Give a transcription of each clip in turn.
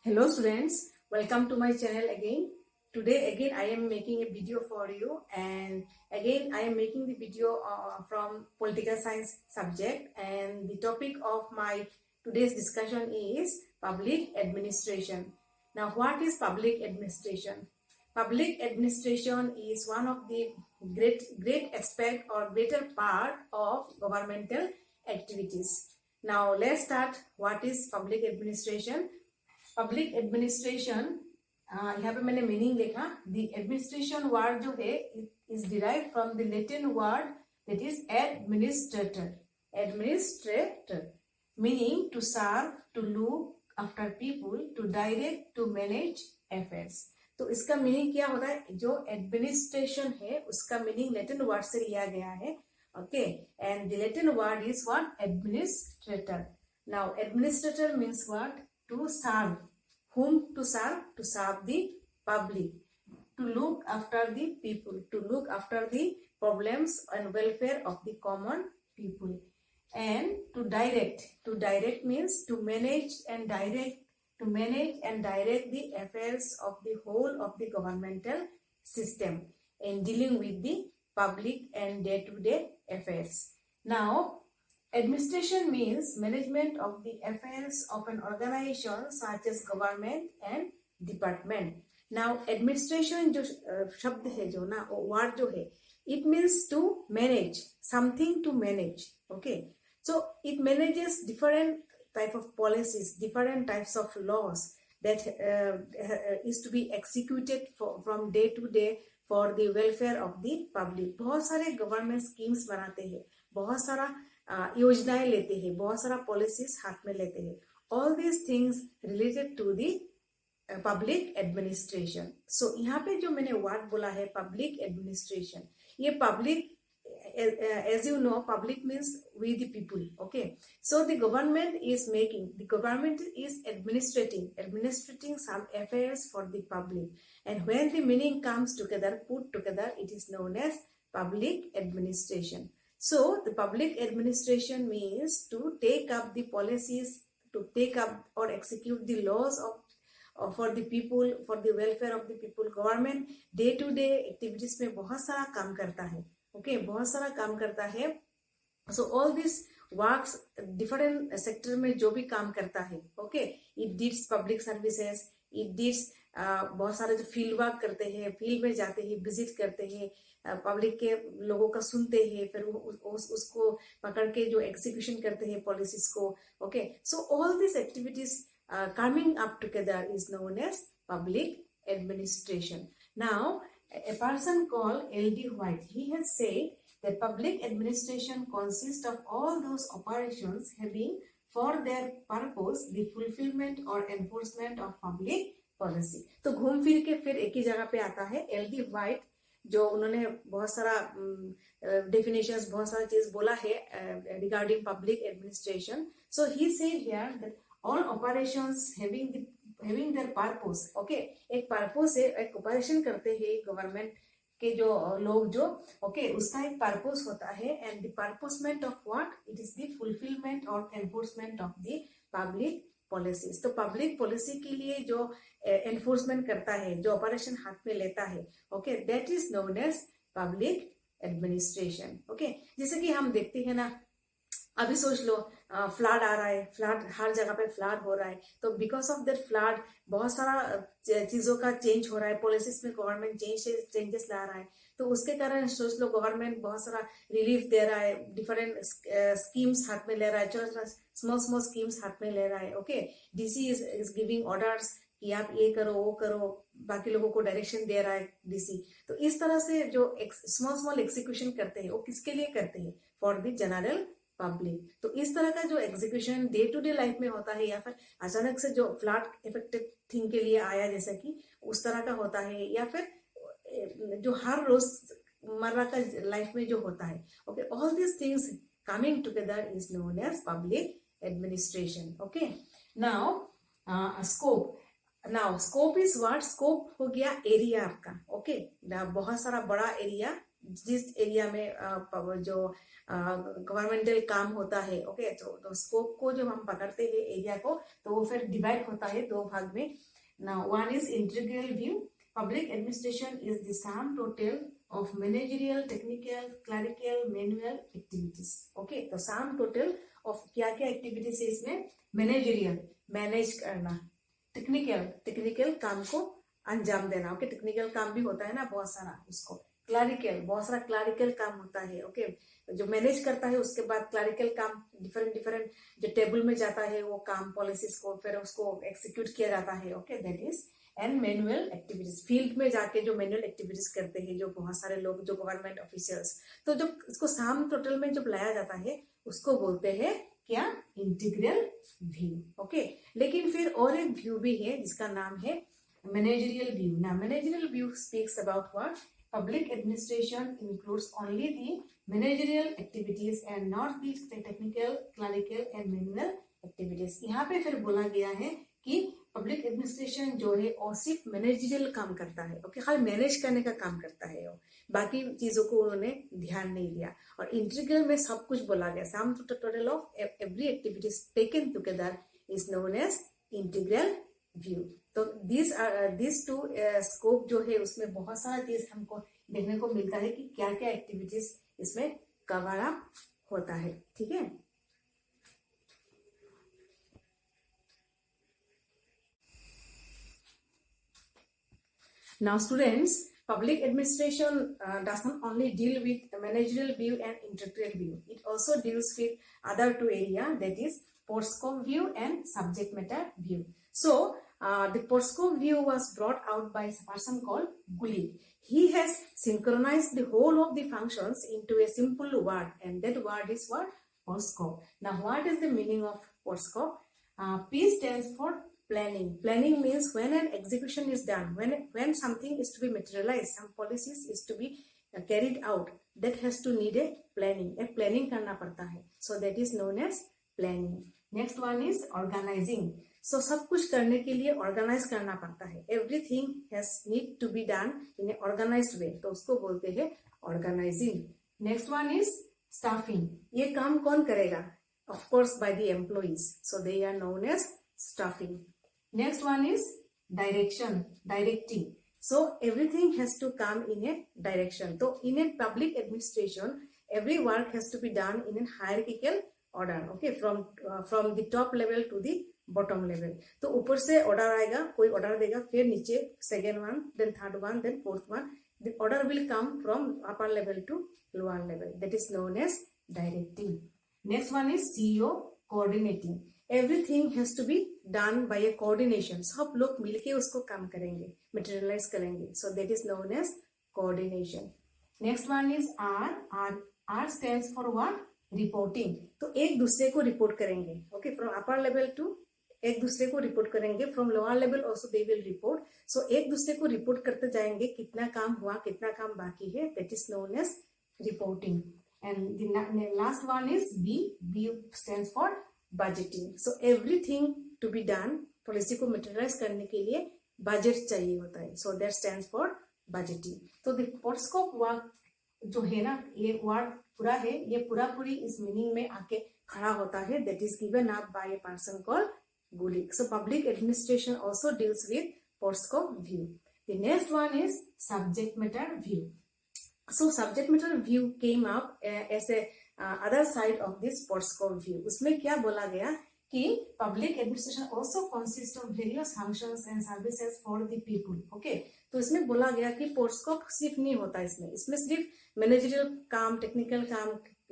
Hello students, welcome to my channel again. Today again I am making a video for you, and again I am making the video from political science subject, and the topic of my today's discussion is public administration. Now what is public administration? Public administration is one of the great aspect or greater part of governmental activities. Now let's start. What is public administration? Public administration यहाँ पे मैंने meaning लिखा the administration word जो है is derive from the Latin word that is administrator meaning to serve, to look after people, to direct, to manage affairs. तो इसका meaning क्या होता है? जो एडमिनिस्ट्रेशन है उसका मीनिंग लैटिन वर्ड से लिया गया है. Okay, and the Latin word is what? Administrator. Now administrator means what? To serve. Whom to serve? To serve the public. To look after the people. To look after the problems and welfare of the common people. And to direct. To direct means to manage and direct. To manage and direct the affairs of the whole of the governmental system in dealing with the public and day-to-day affairs. Now, administration means management of the affairs of an organization such as government and department. Now administration जो शब्द है जो ना word जो है it means to manage something, to manage. Okay, so it manages different type of policies, different types of laws that is to be executed from day to day for the welfare of the public. बहुत सारे government schemes बनाते हैं, बहुत सारा योजनाएं लेते हैं, बहुत सारा पॉलिसीज हाथ में लेते हैं. All these things related to the public administration. So यहाँ पे जो मैंने वर्ड बोला है पब्लिक एडमिनिस्ट्रेशन, ये public as you know, public means we the people. Okay, so the government is administrating some affairs for the public, and when the meaning comes together, put together, it is known as public administration. So the public administration means to take up the policies, to take up or execute the laws of for the people, for the welfare of the people. Government day to day activities में बहुत सारा काम करता है. Okay, बहुत सारा काम करता है. So all these works different sector में जो भी काम करता है. Okay, it deals public services, it deals बहुत सारे जो फील्ड वर्क करते हैं, फील्ड में जाते हैं, विजिट करते हैं, पब्लिक के लोगों का सुनते हैं, फिर उसको पकड़ के जो एग्जीक्यूशन करते हैं पॉलिसीज को. Okay, so all this activities coming up together is known as public administration. Now a person called L.D. White, he has said that public administration consists of all those operations having for their purpose the fulfillment or enforcement of public policy. तो घूम फिर के फिर एक ही जगह पे आता है L.D. White, जो उन्होंने बहुत सारा डेफिनेशंस, बहुत सारा चीज बोला है regarding public administration. So he said here that all operations having their purpose. Okay, एक पर्पस है, एक ऑपरेशन करते हैं गवर्नमेंट के जो लोग जो ओके उसका एक पर्पस होता है. And the purposement of what? It is the fulfilment और enforcement of the public policies. तो पब्लिक पॉलिसी के लिए जो एनफोर्समेंट करता है, जो ऑपरेशन हाथ में लेता है, okay, that is known as public administration. Okay, जैसे कि हम देखते हैं ना, अभी सोच लो फ्लड आ रहा है, फ्लड हर जगह पे फ्लड हो रहा है. तो बिकॉज ऑफ दैट फ्लड बहुत सारा चीजों का चेंज हो रहा है, पॉलिसीज में गवर्नमेंट चेंजेस ला रहा है. तो उसके कारण सोच लो गवर्नमेंट बहुत सारा रिलीफ दे रहा है, डिफरेंट स्कीम्स हाथ में ले रहा है, स्मॉल स्कीम्स हाथ में ले रहा है. Okay, DC is giving orders कि आप ये करो वो करो, बाकी लोगों को डायरेक्शन दे रहा है डीसी. तो इस तरह से जो स्मॉल एग्जीक्यूशन करते हैं वो किसके लिए करते हैं? For the general public. तो इस तरह का जो execution day to day life में होता है, या फिर अचानक से जो फ्लड इफेक्टेड थिंग के लिए आया जैसा कि उस तरह का होता है, या फिर जो हर रोज मर्रा का लाइफ में जो होता है. Okay, all this things coming together is known as public administration. Okay, now scope. Now scope is what? Scope हो गया एरिया आपका. ओके, बहुत सारा बड़ा एरिया जिस एरिया में जो गवर्नमेंटल काम होता है, ओके, तो स्कोप को जब हम पकड़ते हैं एरिया को, तो वो फिर डिवाइड होता है दो भाग में. Now one is integral view. Public administration is the sum total of managerial, technical, clerical, manual activities. Okay, तो sum total of क्या क्या activities है इसमें? Managerial, manage करना, technical काम को अंजाम देना. ओके, टेक्निकल काम भी होता है ना बहुत सारा इसको. क्लरिकल, बहुत सारा क्लरिकल काम होता है. ओके, जो मैनेज करता है उसके बाद क्लरिकल काम डिफरेंट जो टेबल में जाता है वो काम, पॉलिसीज को फिर उसको एक्सिक्यूट किया जाता है. Okay, that is. And manual activities, field में जाके जो मैनुअल एक्टिविटीज करते हैं जो बहुत सारे लोग, जो गवर्नमेंट ऑफिसर्स. तो जब इसको सम टोटल में जब लाया जाता है उसको बोलते हैं क्या? Integral view. ओके, लेकिन फिर और एक व्यू भी है जिसका नाम है मैनेजरियल व्यू. ना managerial view speaks about what? Public administration includes only the managerial activities and not the technical, clerical and manual activities. यहाँ पे फिर बोला गया है कि पब्लिक एडमिनिस्ट्रेशन जो है और सिर्फ मैनेजरियल काम करता है. ओके, खाली मैनेज करने का काम करता है वो, बाकी चीजों को उन्होंने ध्यान नहीं दिया. और इंटीग्रल में सब कुछ बोला गया. Sum total of every activities taken together is known as integral view. तो दिस टू स्कोप जो है उसमें बहुत सारा चीज हमको देखने को मिलता है कि क्या क्या एक्टिविटीज इसमें कवर अप होता है. ठीक है. Now students, public administration does not only deal with managerial view and integral view. It also deals with other two areas, that is post scope view and subject matter view. So the post scope view was brought out by a person called Gulick. He has synchronized the whole of the functions into a simple word, and that word is what? Post scope. Now what is the meaning of post scope? P stands for planning. Planning means when an execution is done, when something is to be materialized, some policies is to be carried out, that has to need a planning. एक planning करना पड़ता है. So that is known as planning. Next one is organizing. So सब कुछ करने के लिए organize करना पड़ता है. Everything has need to be done in an organized way. तो उसको बोलते हैं organizing. Next one is staffing. ये काम कौन करेगा? Of course by the employees. So they are known as staffing. Next one is direction, directing. So everything has to come in a direction. So in a public administration, every work has to be done in a hierarchical order. Okay, from the top level to the bottom level. तो ऊपर से order आएगा, कोई order देगा, फिर नीचे second one, then third one, then fourth one. The order will come from upper level to lower level. That is known as directing. Next one is CEO, coordinating. Everything has to be done by a coordination. सब लोग मिलके उसको काम करेंगे, materialize करेंगे. So that is known as coordination. Next one is R. R stands for what? Reporting. तो एक दूसरे को report करेंगे. Okay, from upper level to एक दूसरे को report करेंगे. From lower level also they will report. So एक दूसरे को report करते जाएंगे कितना काम हुआ, कितना काम बाकी है. That is known as reporting. And the last one is B. B stands for budgeting. So everything to be done, policy को materialize करने के लिए budget चाहिए होता है. So that stands for budgeting. तो the post scope work जो है ना, ये word पूरा है, ये पूरी इस meaning में आके खड़ा होता है. That is given up by a person called Gulick. So public administration also deals with post scope view. The next one is subject matter view. So subject matter view came up as a other side of this post scope view. उसमें क्या बोला गया कि public administration also consists of various functions and services for the people. Okay, तो इसमें बोला गया कि post scope सिर्फ नहीं होता, इसमें सिर्फ managerial काम, technical काम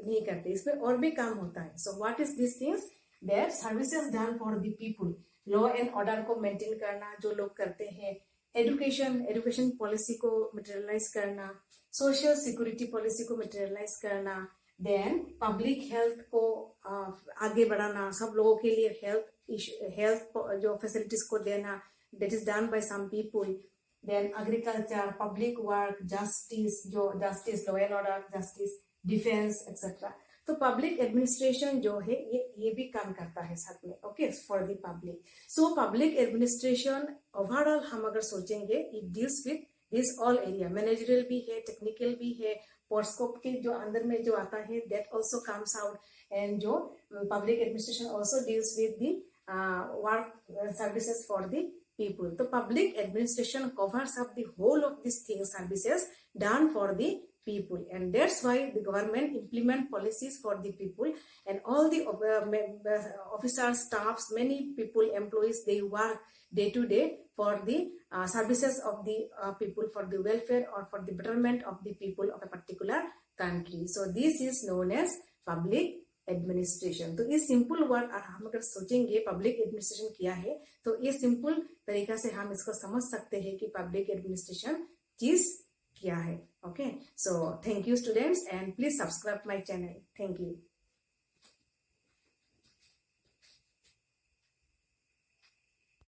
नहीं करते, इसमें और भी काम होता है. So what is these things? They are services done for the people. Law and order को maintain करना जो लोग करते हैं, education policy को materialize करना, social security policy को materialize करना, then public health को आगे बढ़ाना, सब लोगों के लिए health जो facilities को देना, that is done by some people. Then agriculture, public work, justice, law and order, justice, defense, etc. तो पब्लिक एडमिनिस्ट्रेशन जो है ये भी काम करता है साथ में. Okay, for the public. So public administration overall हम अगर सोचेंगे, it deals with this all area. Managerial भी है, टेक्निकल भी है, पोर्टस्कोप के जो अंदर में जो आता है that also comes out, and जो public administration also deals with the work services for the people. So public administration covers up the whole of these things, services done for the people, and that's why the government implement policies for the people, and all the officers, staffs, many people, employees, they work day to day for the services of the people, for the welfare or for the betterment of the people of a particular country. So this is known as public administration. तो ये simple word हम अगर सोचेंगे public administration क्या है, तो ये simple तरीका से हम इसको समझ सकते हैं कि पब्लिक एडमिनिस्ट्रेशन चीज क्या है. Okay, so thank you students, and please subscribe my channel. Thank you.